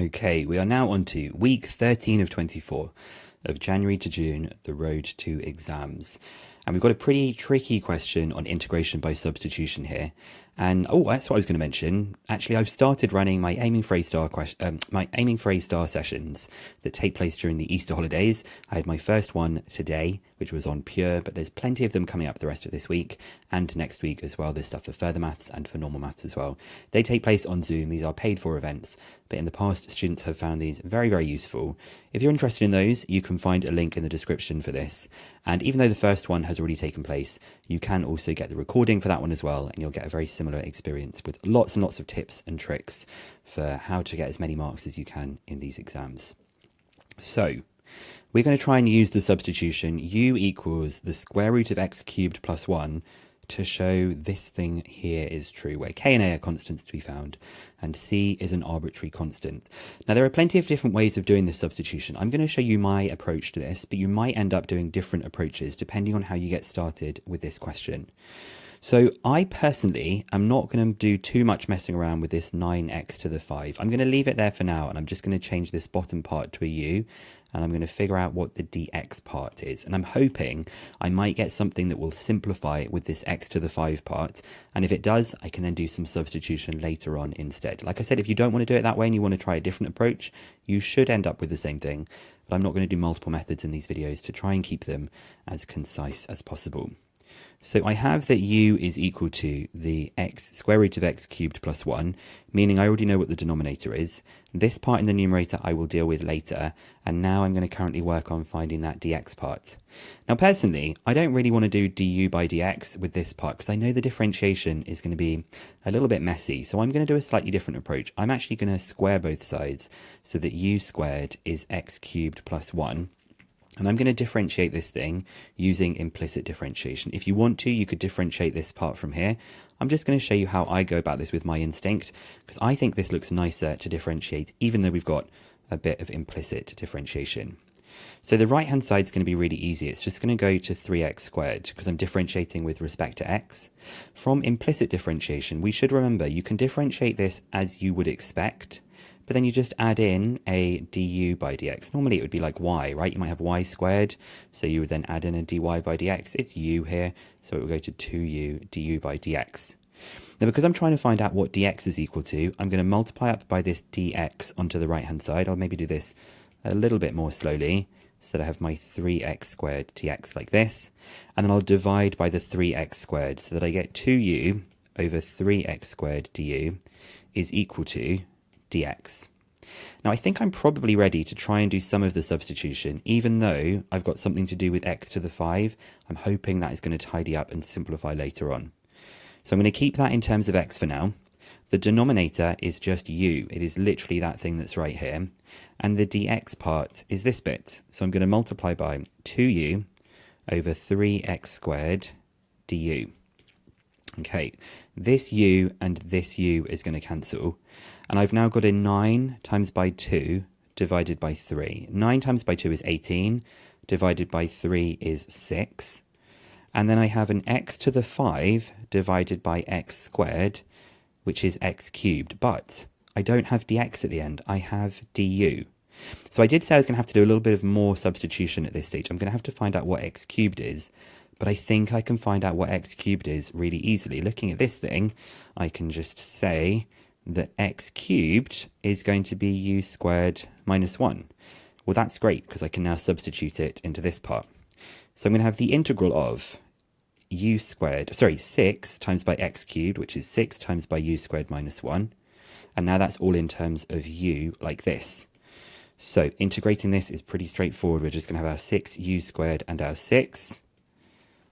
Okay, we are now on to week 13 of 24 of January to June, the road to exams. And we've got a pretty tricky question on integration by substitution here. And that's what I was going to mention. Actually, I've started running my aiming for A star sessions that take place during the Easter holidays. I had my first one today, which was on pure, but there's plenty of them coming up the rest of this week and next week as well. There's stuff for further maths and for normal maths as well. They take place on Zoom. These are paid for events, but in the past, students have found these very, very useful. If you're interested in those, you can find a link in the description for this. And even though the first one has already taken place, you can also get the recording for that one as well, and you'll get a very similar experience with lots and lots of tips and tricks for how to get as many marks as you can in these exams. So we're going to try and use the substitution u equals the square root of x cubed plus 1 to show this thing here is true, where k and a are constants to be found, and c is an arbitrary constant. Now, there are plenty of different ways of doing this substitution. I'm going to show you my approach to this, but you might end up doing different approaches depending on how you get started with this question. So I personally am not going to do too much messing around with this 9x to the 5. I'm going to leave it there for now, and I'm just going to change this bottom part to a u, and I'm going to figure out what the dx part is. And I'm hoping I might get something that will simplify with this x to the 5 part, and if it does, I can then do some substitution later on instead. Like I said, if you don't want to do it that way and you want to try a different approach, you should end up with the same thing, but I'm not going to do multiple methods in these videos to try and keep them as concise as possible. So I have that u is equal to the square root of x cubed plus 1, meaning I already know what the denominator is. This part in the numerator I will deal with later, and now I'm going to currently work on finding that dx part. Now personally, I don't really want to do du by dx with this part because I know the differentiation is going to be a little bit messy, so I'm going to do a slightly different approach. I'm actually going to square both sides so that u squared is x cubed plus 1. And I'm going to differentiate this thing using implicit differentiation. If you want to, you could differentiate this part from here. I'm just going to show you how I go about this with my instinct, because I think this looks nicer to differentiate, even though we've got a bit of implicit differentiation. So the right-hand side is going to be really easy. It's just going to go to 3x squared, because I'm differentiating with respect to x. From implicit differentiation, we should remember you can differentiate this as you would expect, but then you just add in a du by dx. Normally it would be like y, right? You might have y squared, so you would then add in a dy by dx. It's u here, so it will go to 2u du by dx. Now, because I'm trying to find out what dx is equal to, I'm going to multiply up by this dx onto the right-hand side. I'll maybe do this a little bit more slowly, so that I have my 3x squared dx like this, and then I'll divide by the 3x squared, so that I get 2u over 3x squared du is equal to dx. Now I think I'm probably ready to try and do some of the substitution, even though I've got something to do with x to the 5. I'm hoping that is going to tidy up and simplify later on. So I'm going to keep that in terms of x for now. The denominator is just u. It is literally that thing that's right here. And the dx part is this bit. So I'm going to multiply by 2u over 3x squared du. Okay, this u and this u is going to cancel. And I've now got a 9 times by 2 divided by 3. 9 times by 2 is 18, divided by 3 is 6. And then I have an x to the 5 divided by x squared, which is x cubed. But I don't have dx at the end, I have du. So I did say I was going to have to do a little bit of more substitution at this stage. I'm going to have to find out what x cubed is. But I think I can find out what x cubed is really easily. Looking at this thing, I can just say that x cubed is going to be u squared minus 1. Well, that's great, because I can now substitute it into this part. So I'm going to have the integral of 6 times by x cubed, which is 6 times by u squared minus 1. And now that's all in terms of u, like this. So integrating this is pretty straightforward. We're just going to have our 6u squared and our 6.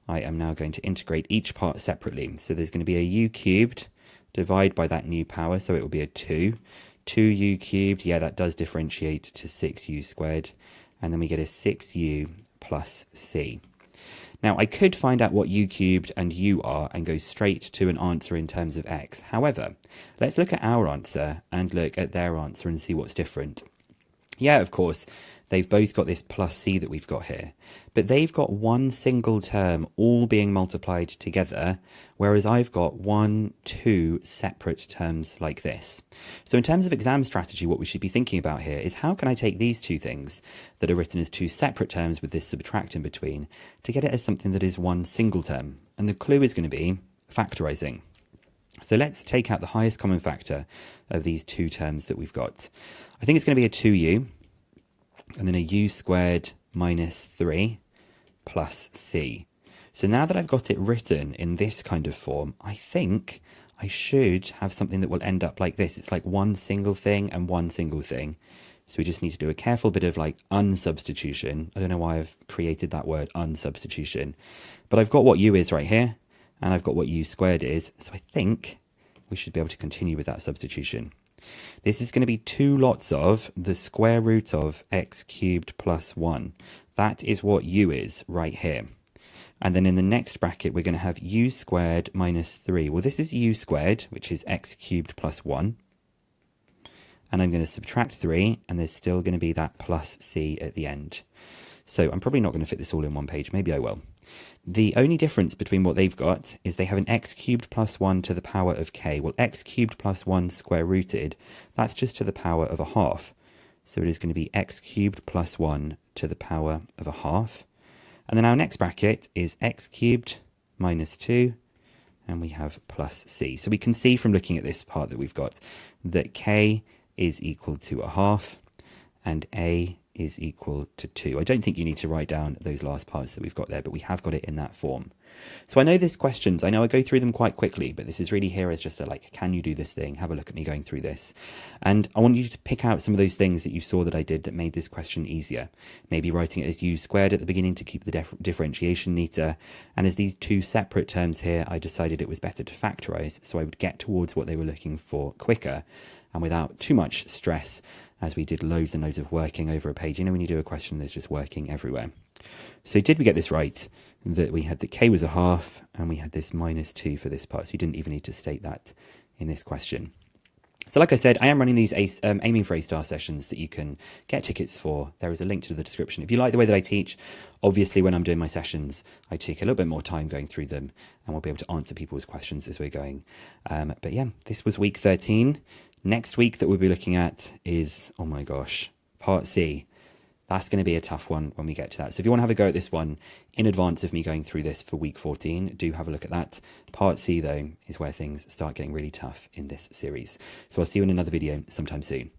I am now going to integrate each part separately. So there's going to be a u cubed, divide by that new power, so it will be a 2. 2u cubed, yeah, that does differentiate to 6u squared. And then we get a 6u plus c. Now, I could find out what u cubed and u are and go straight to an answer in terms of x. However, let's look at our answer and look at their answer and see what's different. Yeah, of course, they've both got this plus c that we've got here, but they've got one single term all being multiplied together, whereas I've got two separate terms like this. So in terms of exam strategy, what we should be thinking about here is how can I take these two things that are written as two separate terms with this subtract in between to get it as something that is one single term? And the clue is going to be factorizing. So let's take out the highest common factor of these two terms that we've got. I think it's going to be a 2u, and then a u squared minus 3 plus c. So now that I've got it written in this kind of form, I think I should have something that will end up like this. It's like one single thing and one single thing. So we just need to do a careful bit of like unsubstitution. I don't know why I've created that word unsubstitution, but I've got what u is right here, and I've got what u squared is. So I think we should be able to continue with that substitution. This is going to be 2 lots of the square root of x cubed plus 1. That is what u is right here. And then in the next bracket, we're going to have u squared minus 3. Well, this is u squared, which is x cubed plus 1. And I'm going to subtract 3, and there's still going to be that plus c at the end. So I'm probably not going to fit this all in one page. Maybe I will. The only difference between what they've got is they have an x cubed plus 1 to the power of k. Well, x cubed plus 1 square rooted, that's just to the power of a half. So it is going to be x cubed plus 1 to the power of a half. And then our next bracket is x cubed minus 2, and we have plus c. So we can see from looking at this part that we've got that k is equal to a half and a is equal to 2. I don't think you need to write down those last parts that we've got there, but we have got it in that form. So I know there's questions. I know I go through them quite quickly, but this is really here as just a like, can you do this thing? Have a look at me going through this. And I want you to pick out some of those things that you saw that I did that made this question easier. Maybe writing it as u squared at the beginning to keep the differentiation neater. And as these two separate terms here, I decided it was better to factorize so I would get towards what they were looking for quicker and without too much stress, as we did loads and loads of working over a page. You know, when you do a question, there's just working everywhere. So did we get this right? That we had that k was a half, and we had this minus 2 for this part. So you didn't even need to state that in this question. So like I said, I am running these aiming for A-star sessions that you can get tickets for. There is a link to the description. If you like the way that I teach, obviously when I'm doing my sessions, I take a little bit more time going through them, and we'll be able to answer people's questions as we're going. But yeah, this was week 13. Next week that we'll be looking at is, oh my gosh, part C. That's going to be a tough one when we get to that. So if you want to have a go at this one in advance of me going through this for week 14, do have a look at that. Part C, though, is where things start getting really tough in this series. So I'll see you in another video sometime soon.